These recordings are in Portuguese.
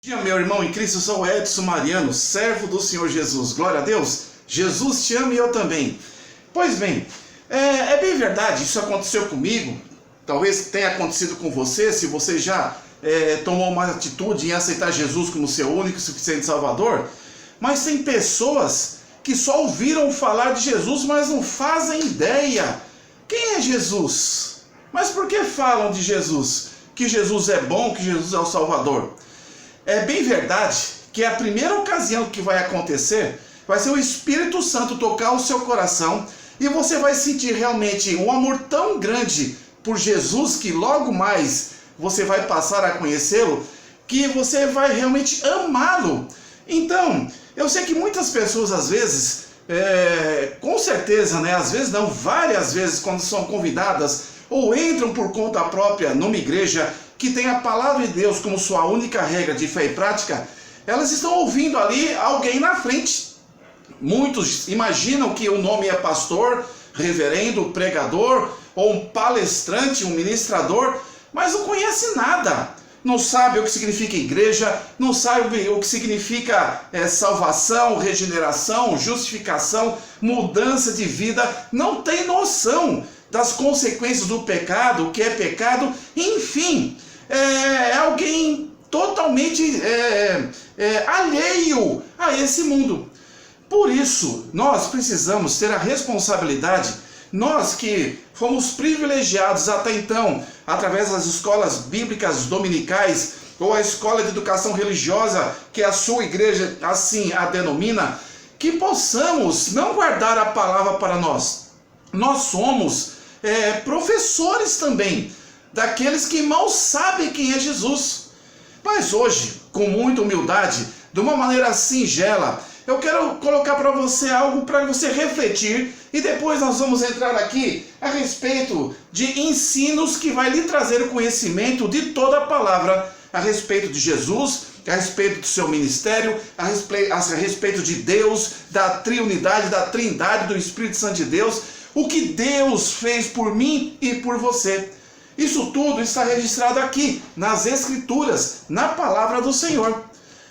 Bom dia, meu irmão em Cristo, eu sou o Edson Mariano, servo do Senhor Jesus. Glória a Deus, Jesus te ama e eu também. Pois bem, é bem verdade, isso aconteceu comigo, talvez tenha acontecido com você, se você já tomou uma atitude em aceitar Jesus como seu único e suficiente Salvador, mas tem pessoas que só ouviram falar de Jesus, mas não fazem ideia. Quem é Jesus? Mas por que falam de Jesus? Que Jesus é bom, que Jesus é o Salvador? É bem verdade que a primeira ocasião que vai acontecer vai ser o Espírito Santo tocar o seu coração e você vai sentir realmente um amor tão grande por Jesus que logo mais você vai passar a conhecê-lo, que você vai realmente amá-lo. Então, eu sei que muitas pessoas às vezes, com certeza, né, às vezes não, várias vezes quando são convidadas ou entram por conta própria numa igreja que tem a palavra de Deus como sua única regra de fé e prática, elas estão ouvindo ali alguém na frente. Muitos imaginam que o nome é pastor, reverendo, pregador, ou um palestrante, um ministrador, mas não conhece nada. Não sabe o que significa igreja, não sabe o que significa salvação, regeneração, justificação, mudança de vida, não tem noção das consequências do pecado, o que é pecado, enfim, é alguém totalmente alheio a esse mundo. Por isso, nós precisamos ter a responsabilidade, nós que fomos privilegiados até então, através das escolas bíblicas dominicais, ou a escola de educação religiosa, que a sua igreja assim a denomina, que possamos não guardar a palavra para nós. Nós somos professores também, daqueles que mal sabem quem é Jesus. Mas hoje, com muita humildade, de uma maneira singela, eu quero colocar para você algo para você refletir e depois nós vamos entrar aqui a respeito de ensinos que vai lhe trazer o conhecimento de toda a palavra a respeito de Jesus, a respeito do seu ministério, a respeito de Deus, da triunidade, da trindade, do Espírito Santo de Deus, o que Deus fez por mim e por você. Isso tudo está registrado aqui, nas Escrituras, na palavra do Senhor.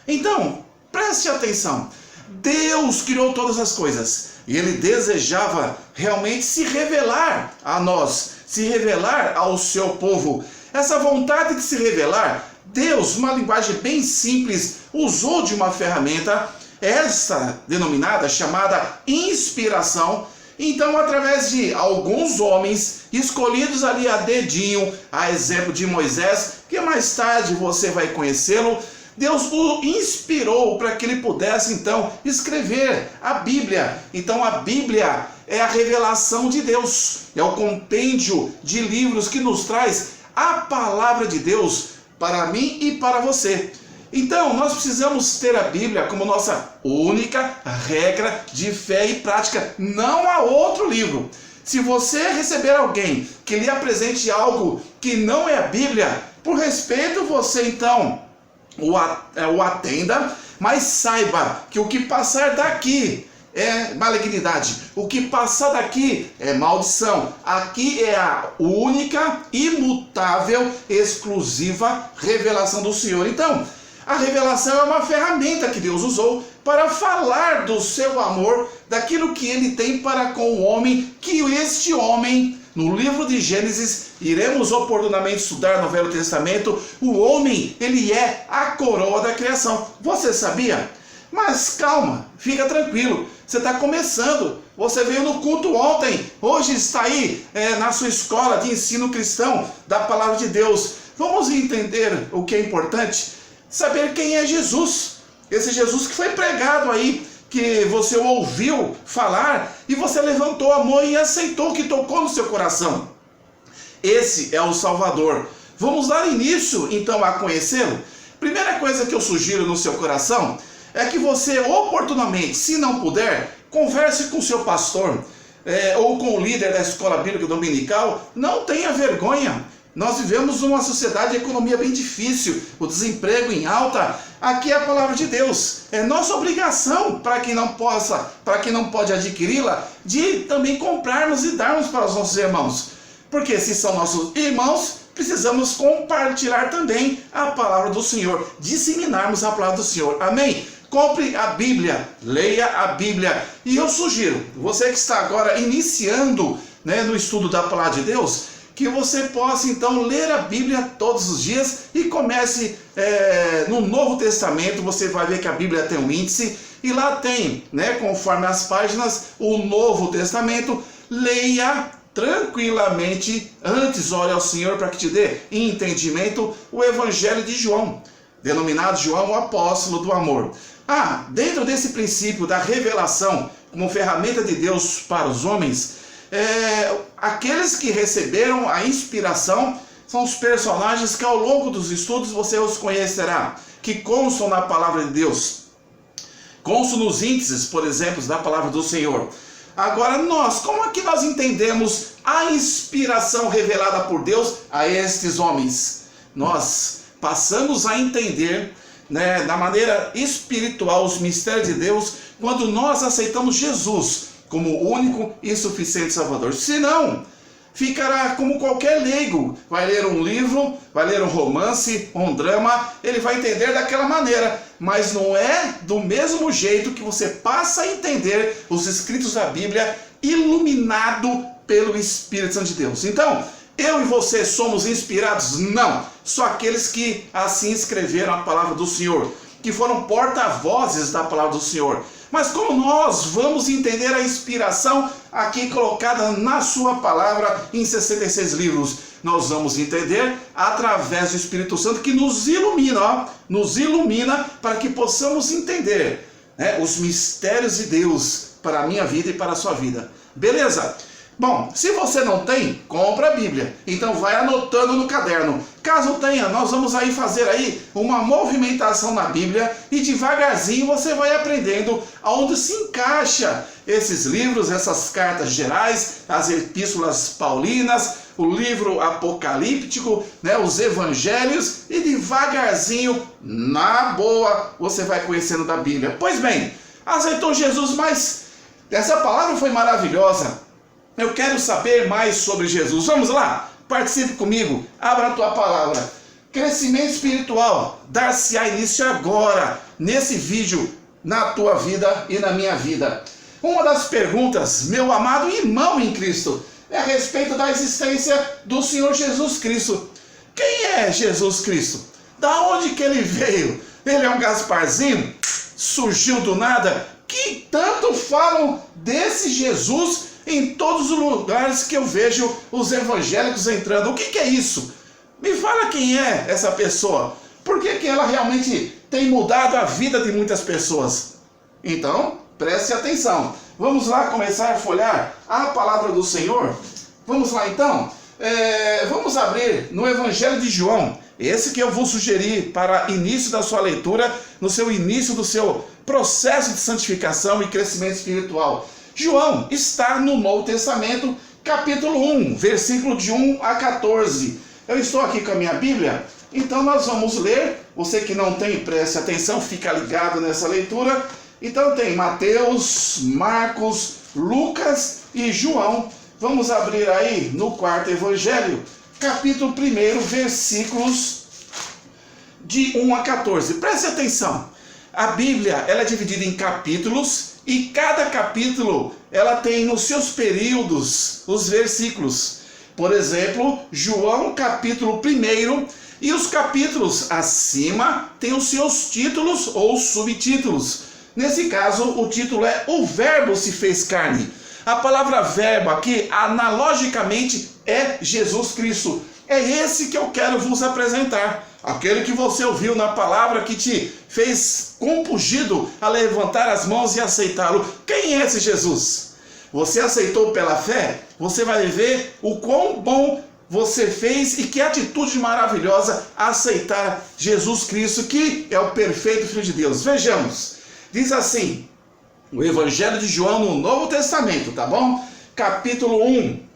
Então, preste atenção. Deus criou todas as coisas e Ele desejava realmente se revelar a nós, se revelar ao seu povo. Essa vontade de se revelar, Deus, uma linguagem bem simples, usou de uma ferramenta, essa denominada, chamada inspiração. Então, através de alguns homens escolhidos ali a dedinho, a exemplo de Moisés, que mais tarde você vai conhecê-lo, Deus o inspirou para que ele pudesse, então, escrever a Bíblia. Então, a Bíblia é a revelação de Deus, é o compêndio de livros que nos traz a palavra de Deus para mim e para você. Então, nós precisamos ter a Bíblia como nossa única regra de fé e prática. Não há outro livro. Se você receber alguém que lhe apresente algo que não é a Bíblia, por respeito você então o atenda, mas saiba que o que passar daqui é malignidade, o que passar daqui é maldição. Aqui é a única, imutável, exclusiva revelação do Senhor. Então, a revelação é uma ferramenta que Deus usou para falar do seu amor, daquilo que Ele tem para com o homem, que este homem, no livro de Gênesis, iremos oportunamente estudar no Velho Testamento, o homem, ele é a coroa da criação. Você sabia? Mas calma, fica tranquilo, você está começando, você veio no culto ontem, hoje está aí na sua escola de ensino cristão da palavra de Deus. Vamos entender o que é importante? Saber quem é Jesus, esse Jesus que foi pregado aí, que você ouviu falar e você levantou a mão e aceitou, que tocou no seu coração. Esse é o Salvador. Vamos dar início então a conhecê-lo? Primeira coisa que eu sugiro no seu coração é que você oportunamente, se não puder, converse com o seu pastor ou com o líder da escola bíblica dominical. Não tenha vergonha. Nós vivemos numa sociedade de economia bem difícil, o desemprego em alta. Aqui é a palavra de Deus. É nossa obrigação, para quem não pode adquiri-la, de também comprarmos e darmos para os nossos irmãos. Porque se são nossos irmãos, precisamos compartilhar também a palavra do Senhor, disseminarmos a palavra do Senhor. Amém? Compre a Bíblia, leia a Bíblia. E eu sugiro, você que está agora iniciando, no estudo da palavra de Deus, que você possa então ler a Bíblia todos os dias e comece no Novo Testamento. Você vai ver que a Bíblia tem um índice e lá tem, conforme as páginas, o Novo Testamento. Leia tranquilamente, antes ore ao Senhor para que te dê entendimento, o Evangelho de João, denominado João, o apóstolo do amor. Dentro desse princípio da revelação como ferramenta de Deus para os homens, aqueles que receberam a inspiração são os personagens que ao longo dos estudos você os conhecerá, que constam na palavra de Deus, constam nos índices, por exemplo, da palavra do Senhor. Agora como é que nós entendemos a inspiração revelada por Deus a estes homens? Nós passamos a entender, da maneira espiritual, os mistérios de Deus, quando nós aceitamos Jesus como o único e suficiente Salvador. Senão, ficará como qualquer leigo. Vai ler um livro, vai ler um romance, um drama, ele vai entender daquela maneira, mas não é do mesmo jeito que você passa a entender os escritos da Bíblia, iluminado pelo Espírito Santo de Deus. Então, eu e você somos inspirados? Não. Só aqueles que assim escreveram a palavra do Senhor, que foram porta-vozes da palavra do Senhor. Mas como nós vamos entender a inspiração aqui colocada na sua palavra em 66 livros? Nós vamos entender através do Espírito Santo que nos ilumina para que possamos entender os mistérios de Deus para a minha vida e para a sua vida. Beleza? Bom, se você não tem, compra a Bíblia. Então vai anotando no caderno. Caso tenha, nós vamos aí fazer aí uma movimentação na Bíblia e devagarzinho você vai aprendendo aonde se encaixa esses livros, essas cartas gerais, as epístolas paulinas, o livro apocalíptico, os evangelhos, e devagarzinho, na boa, você vai conhecendo da Bíblia. Pois bem, aceitou Jesus, mas essa palavra foi maravilhosa. Eu quero saber mais sobre Jesus. Vamos lá? Participe comigo. Abra a tua palavra. Crescimento espiritual. Dar-se-á início agora, nesse vídeo, na tua vida e na minha vida. Uma das perguntas, meu amado irmão em Cristo, é a respeito da existência do Senhor Jesus Cristo. Quem é Jesus Cristo? Da onde que ele veio? Ele é um Gasparzinho? Surgiu do nada? Que tanto falam desse Jesus em todos os lugares que eu vejo os evangélicos entrando. O que é isso? Me fala quem é essa pessoa. Por que ela realmente tem mudado a vida de muitas pessoas? Então, preste atenção. Vamos lá começar a folhear a palavra do Senhor? Vamos lá então? Vamos abrir no Evangelho de João. Esse que eu vou sugerir para início da sua leitura, no seu início do seu processo de santificação e crescimento espiritual. João está no Novo Testamento, capítulo 1, versículo de 1 a 14. Eu estou aqui com a minha Bíblia, então nós vamos ler. Você que não tem, preste atenção, fica ligado nessa leitura. Então tem Mateus, Marcos, Lucas e João. Vamos abrir aí no quarto evangelho, capítulo 1, versículos de 1 a 14. Preste atenção. A Bíblia ela é dividida em capítulos e cada capítulo ela tem nos seus períodos os versículos. Por exemplo, João capítulo 1 e os capítulos acima têm os seus títulos ou subtítulos. Nesse caso, o título é O Verbo se fez carne. A palavra verbo aqui, analogicamente, é Jesus Cristo. É esse que eu quero vos apresentar. Aquele que você ouviu na palavra que te fez compungido a levantar as mãos e aceitá-lo. Quem é esse Jesus? Você aceitou pela fé? Você vai ver o quão bom você fez e que atitude maravilhosa aceitar Jesus Cristo, que é o perfeito Filho de Deus. Vejamos. Diz assim, o Evangelho de João no Novo Testamento, tá bom? Capítulo 1.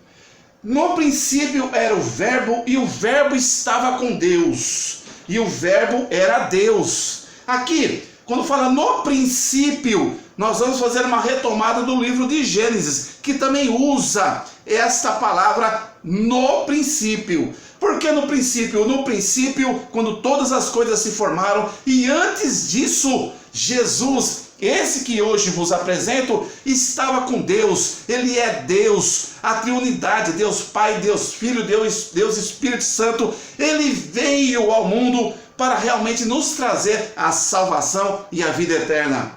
No princípio era o Verbo, e o Verbo estava com Deus, e o Verbo era Deus. Aqui, Quando fala no princípio, nós vamos fazer uma retomada do livro de Gênesis, que também usa esta palavra no princípio. Por que no princípio? No princípio, quando todas as coisas se formaram, e antes disso, Jesus, esse que hoje vos apresento, estava com Deus. Ele é Deus, a triunidade, Deus Pai, Deus Filho, Deus Espírito Santo. Ele veio ao mundo para realmente nos trazer a salvação e a vida eterna.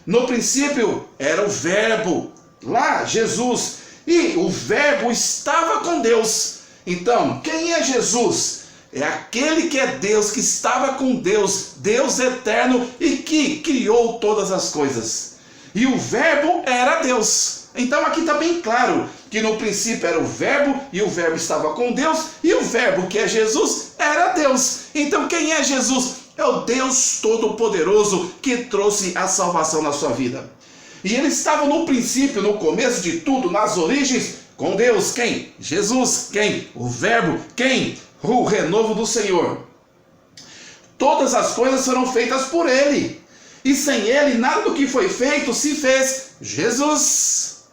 No princípio era o Verbo, lá Jesus, e o Verbo estava com Deus. Então, quem é Jesus? É aquele que é Deus, que estava com Deus, Deus eterno, e que criou todas as coisas. E o Verbo era Deus. Então aqui está bem claro que no princípio era o Verbo, e o Verbo estava com Deus, e o Verbo, que é Jesus, era Deus. Então quem é Jesus? É o Deus Todo-Poderoso que trouxe a salvação na sua vida. E ele estava no princípio, no começo de tudo, nas origens, com Deus. Quem? Jesus. Quem? O Verbo. Quem? O renovo do Senhor. Todas as coisas foram feitas por ele. E sem ele, nada do que foi feito se fez. Jesus.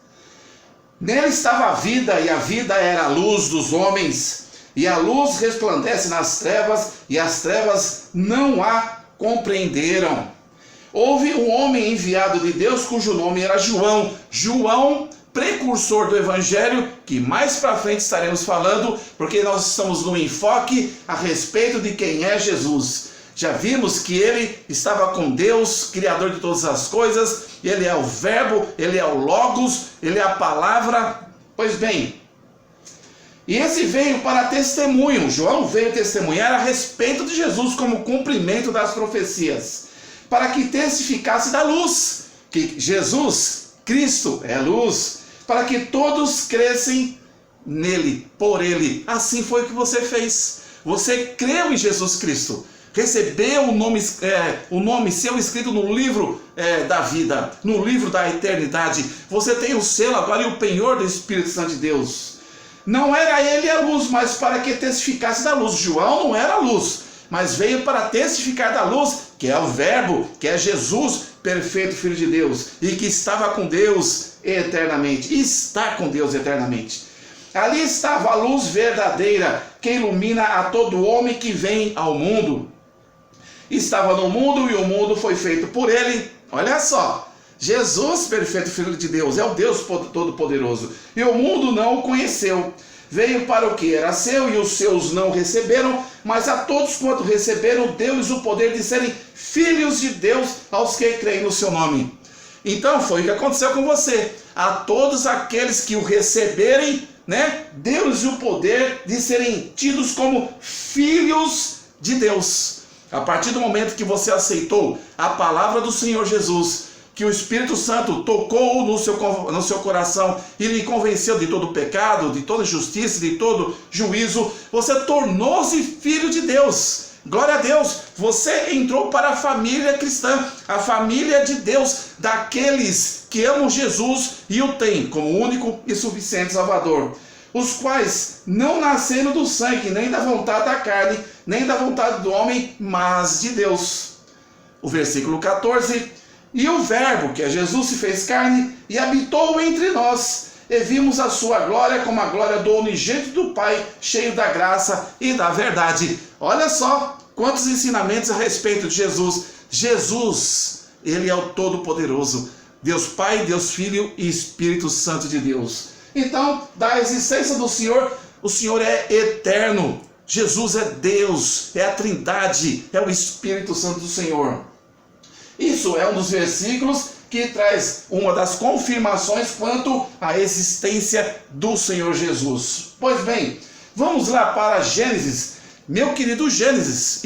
Nele estava a vida, e a vida era a luz dos homens. E a luz resplandece nas trevas, e as trevas não a compreenderam. Houve um homem enviado de Deus, cujo nome era João. João, precursor do Evangelho, que mais para frente estaremos falando, porque nós estamos no enfoque a respeito de quem é Jesus. Já vimos que ele estava com Deus, Criador de todas as coisas, ele é o Verbo, ele é o Logos, ele é a Palavra. Pois bem, e esse veio para testemunho. João veio testemunhar a respeito de Jesus como cumprimento das profecias, para que testificasse da luz, que Jesus, Cristo, é luz, para que todos crescem nele, por ele. Assim foi o que você fez. Você creu em Jesus Cristo, recebeu o nome seu escrito no livro da vida, no livro da eternidade. Você tem o selo agora e o penhor do Espírito Santo de Deus. Não era ele a luz, mas para que testificasse da luz. João não era a luz, mas veio para testificar da luz, que é o Verbo, que é Jesus, perfeito Filho de Deus, e que estava com Deus eternamente, e está com Deus eternamente. Ali estava a luz verdadeira, que ilumina a todo homem que vem ao mundo. Estava no mundo, e o mundo foi feito por ele. Olha só, Jesus, perfeito Filho de Deus, é o Deus Todo-Poderoso, e o mundo não o conheceu. Veio para o que era seu, e os seus não receberam, mas a todos quanto receberam, deu-lhes o poder de serem filhos de Deus, aos que creem no seu nome. Então foi o que aconteceu com você. A todos aqueles que o receberem, deu-lhes o poder de serem tidos como filhos de Deus. A partir do momento que você aceitou a palavra do Senhor Jesus, que o Espírito Santo tocou no seu coração e lhe convenceu de todo pecado, de toda justiça, de todo juízo, você tornou-se filho de Deus. Glória a Deus, você entrou para a família cristã, a família de Deus, daqueles que amam Jesus e o têm como único e suficiente Salvador, os quais não nasceram do sangue, nem da vontade da carne, nem da vontade do homem, mas de Deus. O versículo 14: e o Verbo, que é Jesus, se fez carne e habitou entre nós, e vimos a sua glória como a glória do unigênito do Pai, cheio da graça e da verdade. Olha só quantos ensinamentos a respeito de Jesus. Jesus, ele é o Todo-Poderoso, Deus Pai, Deus Filho e Espírito Santo de Deus. Então, da existência do Senhor, o Senhor é eterno. Jesus é Deus, é a Trindade, é o Espírito Santo do Senhor. Isso é um dos versículos que traz uma das confirmações quanto à existência do Senhor Jesus. Pois bem, vamos lá para Gênesis. Meu querido, Gênesis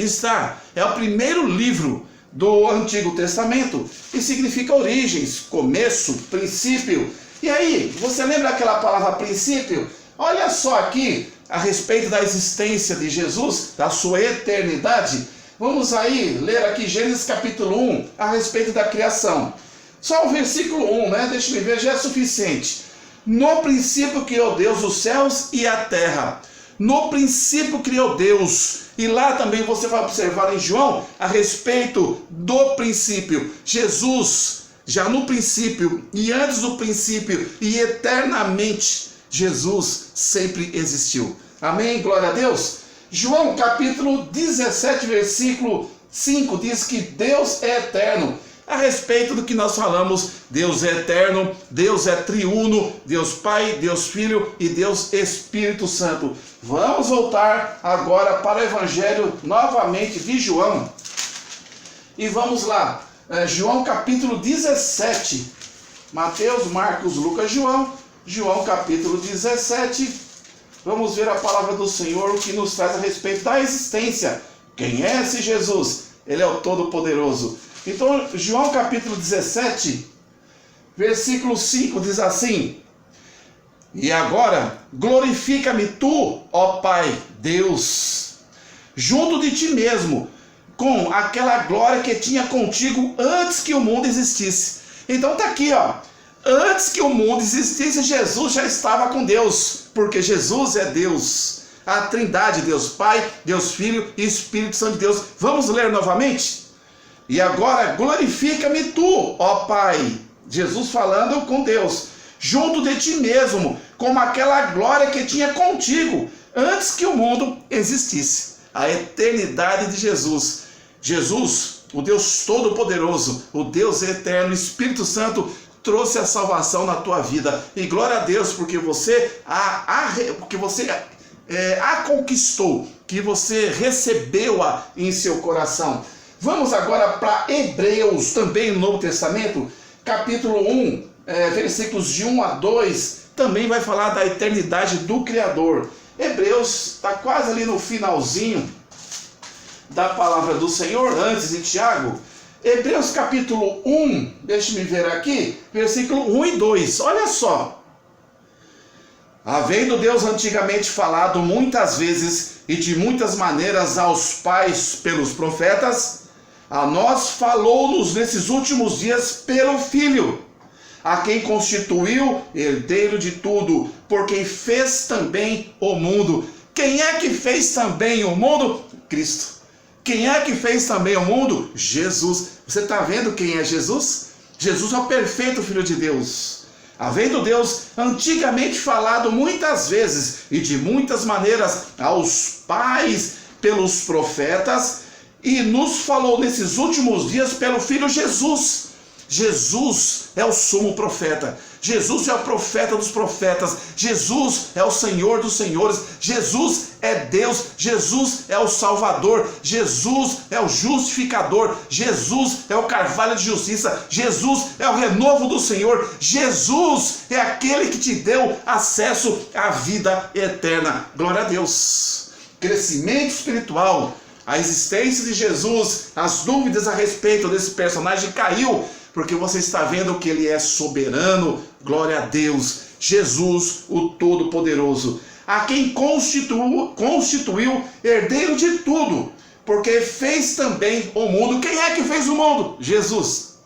é o primeiro livro do Antigo Testamento e significa origens, começo, princípio. E aí, você lembra aquela palavra princípio? Olha só aqui a respeito da existência de Jesus, da sua eternidade. Vamos aí ler aqui Gênesis capítulo 1 a respeito da criação. Só o versículo 1, deixa eu ver, já é suficiente. No princípio criou Deus os céus e a terra. No princípio criou Deus. E lá também você vai observar em João a respeito do princípio. Jesus, já no princípio e antes do princípio e eternamente, Jesus sempre existiu. Amém? Glória a Deus. João capítulo 17, versículo 5 diz que Deus é eterno. A respeito do que nós falamos, Deus é eterno, Deus é triuno, Deus Pai, Deus Filho e Deus Espírito Santo. Vamos voltar agora para o Evangelho novamente de João. E vamos lá, João capítulo 17, Mateus, Marcos, Lucas, João capítulo 17. Vamos ver a palavra do Senhor, o que nos traz a respeito da existência. Quem é esse Jesus? Ele é o Todo-Poderoso. Então, João capítulo 17, versículo 5 diz assim: E agora, glorifica-me tu, ó Pai, Deus, junto de ti mesmo, com aquela glória que tinha contigo antes que o mundo existisse. Então tá aqui, ó. Antes que o mundo existisse, Jesus já estava com Deus, porque Jesus é Deus. A Trindade, Deus Pai, Deus Filho e Espírito Santo de Deus. Vamos ler novamente? E agora glorifica-me tu, ó Pai, Jesus falando com Deus, junto de ti mesmo, como aquela glória que tinha contigo, antes que o mundo existisse. A eternidade de Jesus. Jesus, o Deus Todo-Poderoso, o Deus Eterno, Espírito Santo, trouxe a salvação na tua vida. E glória a Deus, porque você a conquistou, que você recebeu-a em seu coração. Vamos agora para Hebreus, também no Novo Testamento, capítulo 1, versículos de 1 a 2, também vai falar da eternidade do Criador. Hebreus está quase ali no finalzinho da palavra do Senhor, antes de Tiago. Hebreus capítulo 1, deixe-me ver aqui, versículo 1 e 2, olha só. Havendo Deus antigamente falado muitas vezes e de muitas maneiras aos pais pelos profetas, a nós falou-nos nesses últimos dias pelo Filho, a quem constituiu herdeiro de tudo, por quem fez também o mundo. Quem é que fez também o mundo? Cristo. Quem é que fez também o mundo? Jesus. Você está vendo quem é Jesus? Jesus é o perfeito Filho de Deus. Havendo Deus antigamente falado muitas vezes e de muitas maneiras aos pais pelos profetas, e nos falou nesses últimos dias pelo Filho Jesus. Jesus é o sumo profeta. Jesus é o profeta dos profetas. Jesus é o Senhor dos senhores. Jesus é Deus. Jesus é o Salvador. Jesus é o justificador. Jesus é o carvalho de justiça. Jesus é o renovo do Senhor. Jesus é aquele que te deu acesso à vida eterna. Glória a Deus. Crescimento espiritual. A existência de Jesus, as dúvidas a respeito desse personagem caiu, porque você está vendo que ele é soberano. Glória a Deus. Jesus, o Todo-Poderoso, a quem constituiu herdeiro de tudo, porque fez também o mundo. Quem é que fez o mundo? Jesus.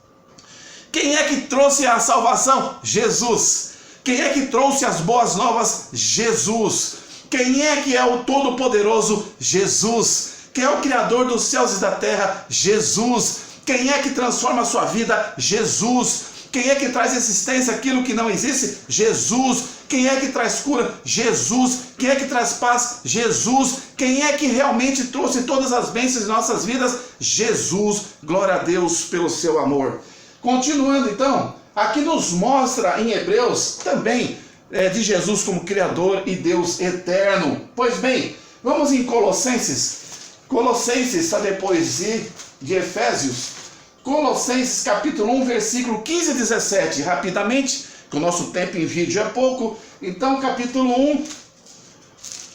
Quem é que trouxe a salvação? Jesus. Quem é que trouxe as boas novas? Jesus. Quem é que é o Todo-Poderoso? Jesus. Quem é o Criador dos céus e da terra? Jesus. Quem é que transforma a sua vida? Jesus. Quem é que traz existência àquilo que não existe? Jesus. Quem é que traz cura? Jesus. Quem é que traz paz? Jesus. Quem é que realmente trouxe todas as bênçãos em nossas vidas? Jesus. Glória a Deus pelo seu amor. Continuando então, aqui nos mostra em Hebreus também de Jesus como Criador e Deus eterno. Pois bem, vamos em Colossenses. Colossenses está depois de Efésios. Colossenses capítulo 1, versículo 15 e 17. Rapidamente, que o nosso tempo em vídeo é pouco. Então, capítulo 1,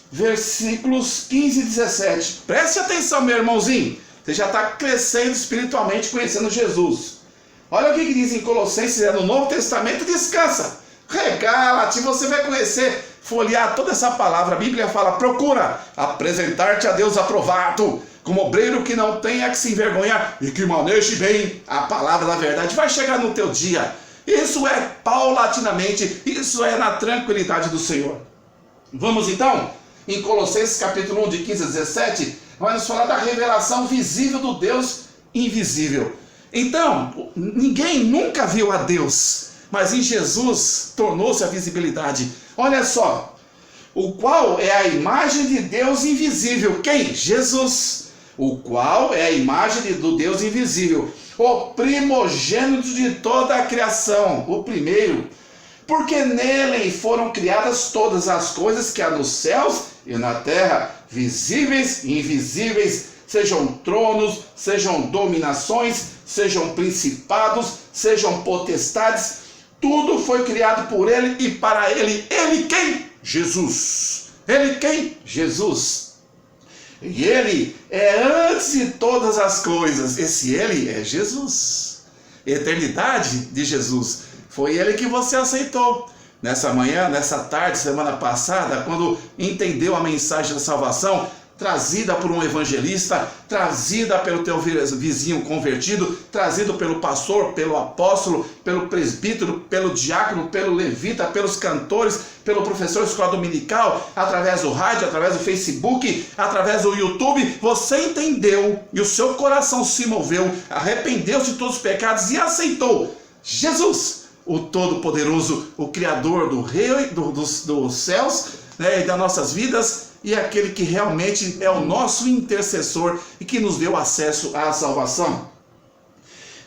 versículos 15 e 17. Preste atenção, meu irmãozinho. Você já está crescendo espiritualmente, conhecendo Jesus. Olha o que diz em Colossenses, no Novo Testamento. Descansa, regala-te, você vai conhecer, folhear toda essa palavra. A Bíblia fala: procura apresentar-te a Deus aprovado, como obreiro que não tenha que se envergonhar e que maneje bem a palavra da verdade. Vai chegar no teu dia. Isso é paulatinamente, isso é na tranquilidade do Senhor. Vamos então em Colossenses capítulo 1, de 15 a 17, vai nos falar da revelação visível do Deus invisível. Então, ninguém nunca viu a Deus, mas em Jesus tornou-se a visibilidade. Olha só, o qual é a imagem de Deus invisível. Quem? Jesus. O qual é a imagem do Deus invisível, o primogênito de toda a criação, o primeiro. Porque nele foram criadas todas as coisas que há nos céus e na terra, visíveis e invisíveis, sejam tronos, sejam dominações, sejam principados, sejam potestades, tudo foi criado por ele e para ele. Ele quem? Jesus. Ele quem? Jesus. E ele é antes de todas as coisas. Esse ele é Jesus. Eternidade de Jesus. Foi ele que você aceitou. Nessa manhã, nessa tarde, semana passada, quando entendeu a mensagem da salvação, trazida por um evangelista, trazida pelo teu vizinho convertido, trazido pelo pastor, pelo apóstolo, pelo presbítero, pelo diácono, pelo levita, pelos cantores, pelo professor de escola dominical, através do rádio, através do Facebook, através do YouTube, você entendeu e o seu coração se moveu, arrependeu-se de todos os pecados e aceitou Jesus, o Todo-Poderoso, o Criador do rei, dos céus, né, e das nossas vidas, e aquele que realmente é o nosso intercessor e que nos deu acesso à salvação.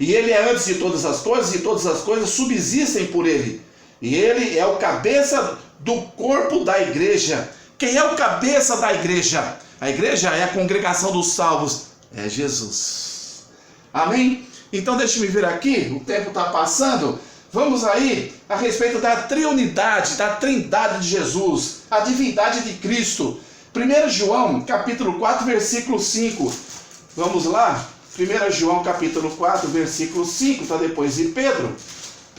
E ele é antes de todas as coisas, e todas as coisas subsistem por ele. E ele é o cabeça do corpo da igreja. Quem é o cabeça da igreja? A igreja é a congregação dos salvos, é Jesus. Amém? Então deixe-me ver aqui, o tempo está passando. Vamos aí a respeito da triunidade, da trindade de Jesus, a divindade de Cristo. 1 João, capítulo 4, versículo 5. Vamos lá? 1 João, capítulo 4, versículo 5, está depois de Pedro.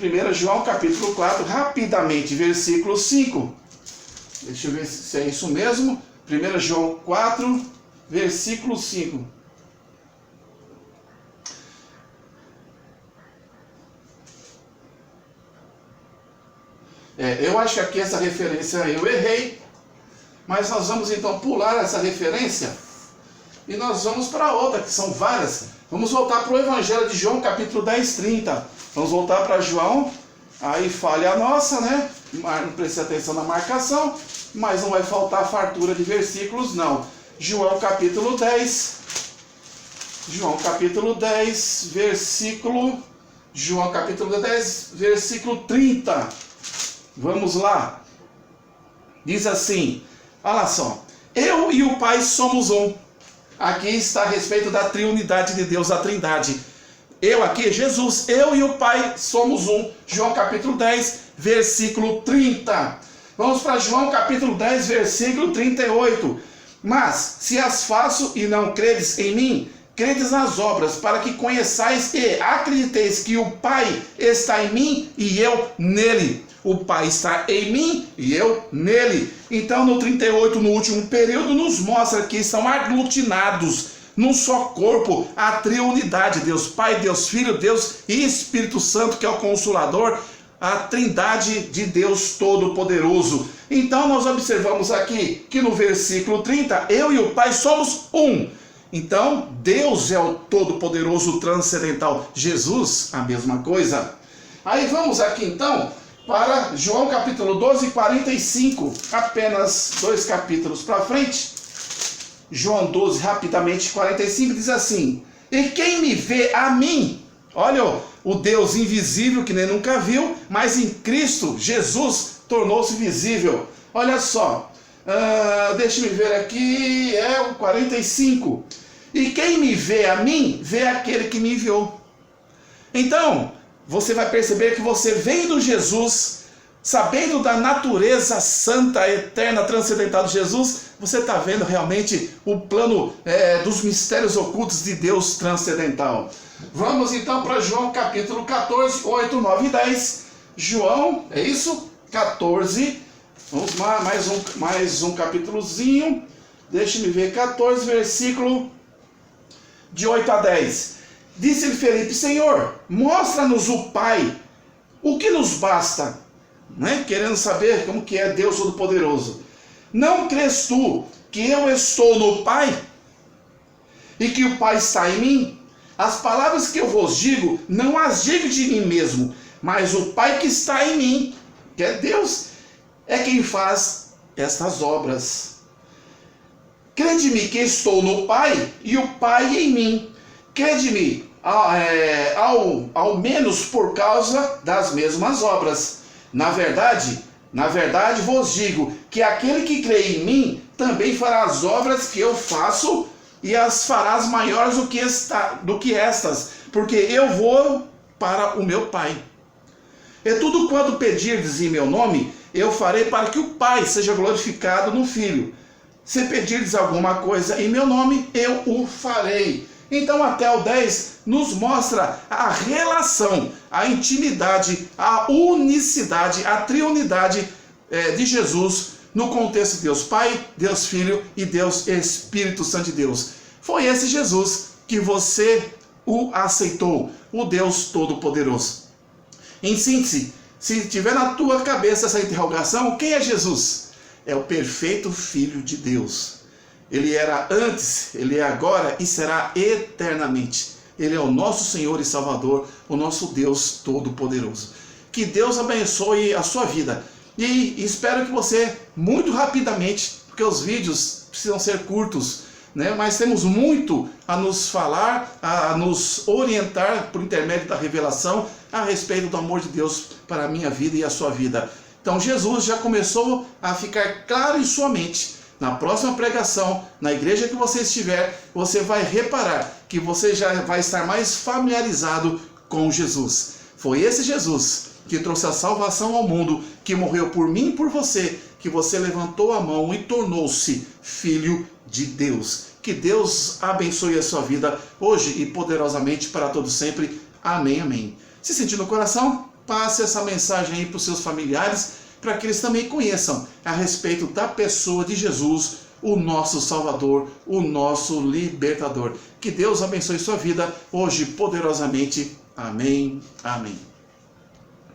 1 João, capítulo 4, rapidamente, versículo 5. Deixa eu ver se é isso mesmo. 1 João 4, versículo 5. Eu acho que aqui essa referência eu errei, mas nós vamos então pular essa referência e nós vamos para outra, que são várias. Vamos voltar para o Evangelho de João, capítulo 10, 30. Vamos voltar para João, aí falha a nossa, né? Não precisa atenção na marcação, mas não vai faltar fartura de versículos, não. João, capítulo 10. João, capítulo 10, versículo... João, capítulo 10, versículo 30. Vamos lá. Diz assim, olha só. Eu e o Pai somos um. Aqui está a respeito da triunidade de Deus, a trindade. Eu aqui, Jesus, eu e o Pai somos um. João capítulo 10, versículo 30. Vamos para João capítulo 10, versículo 38. Mas, se as faço e não credes em mim, credes nas obras, para que conheçais e acrediteis que o Pai está em mim e eu nele. O Pai está em mim e eu nele. Então no 38, no último período, nos mostra que estão aglutinados num só corpo a triunidade, Deus Pai, Deus Filho, Deus e Espírito Santo, que é o Consolador, a trindade de Deus Todo-Poderoso. Então nós observamos aqui que no versículo 30, eu e o Pai somos um. Então Deus é o Todo-Poderoso transcendental. Jesus, a mesma coisa. Aí vamos aqui então para João capítulo 12, 45, apenas 2 capítulos para frente. João 12, rapidamente, 45, diz assim: e quem me vê a mim, olha o Deus invisível que nem nunca viu, mas em Cristo Jesus tornou-se visível. Olha só, deixa-me ver aqui, é o 45. E quem me vê a mim, vê aquele que me enviou. Então, você vai perceber que você vendo Jesus, sabendo da natureza santa, eterna, transcendental de Jesus, você está vendo realmente o plano dos mistérios ocultos de Deus transcendental. Vamos então para João capítulo 14, 8, 9 e 10. João, é isso? 14. Vamos lá, mais um capítulozinho. Deixa-me ver, 14, versículo de 8 a 10. Disse-lhe Felipe: Senhor, mostra-nos o Pai, o que nos basta? Né? Querendo saber como que é Deus Todo-Poderoso. Não crês tu que eu estou no Pai e que o Pai está em mim? As palavras que eu vos digo, não as digo de mim mesmo, mas o Pai que está em mim, que é Deus, é quem faz estas obras. Crede-me que estou no Pai e o Pai em mim. Crede-me ao menos por causa das mesmas obras. Na verdade vos digo que aquele que crê em mim também fará as obras que eu faço, e as farás maiores do que estas, porque eu vou para o meu Pai. E tudo quanto pedirdes em meu nome, eu farei para que o Pai seja glorificado no Filho. Se pedirdes alguma coisa em meu nome, eu o farei. Então até o 10 nos mostra a relação, a intimidade, a unicidade, a triunidade de Jesus no contexto de Deus Pai, Deus Filho e Deus Espírito Santo de Deus. Foi esse Jesus que você o aceitou, o Deus Todo-Poderoso. Em síntese, se tiver na tua cabeça essa interrogação, quem é Jesus? É o perfeito Filho de Deus. Ele era antes, ele é agora e será eternamente. Ele é o nosso Senhor e Salvador, o nosso Deus Todo-Poderoso. Que Deus abençoe a sua vida. E espero que você, muito rapidamente, porque os vídeos precisam ser curtos, né? Mas temos muito a nos falar, a nos orientar por intermédio da revelação a respeito do amor de Deus para a minha vida e a sua vida. Então Jesus já começou a ficar claro em sua mente. Na próxima pregação, na igreja que você estiver, você vai reparar que você já vai estar mais familiarizado com Jesus. Foi esse Jesus que trouxe a salvação ao mundo, que morreu por mim e por você, que você levantou a mão e tornou-se filho de Deus. Que Deus abençoe a sua vida hoje e poderosamente para todos sempre. Amém, amém. Se sentir no coração, passe essa mensagem aí para os seus familiares, para que eles também conheçam a respeito da pessoa de Jesus, o nosso Salvador, o nosso Libertador. Que Deus abençoe sua vida hoje poderosamente. Amém, amém.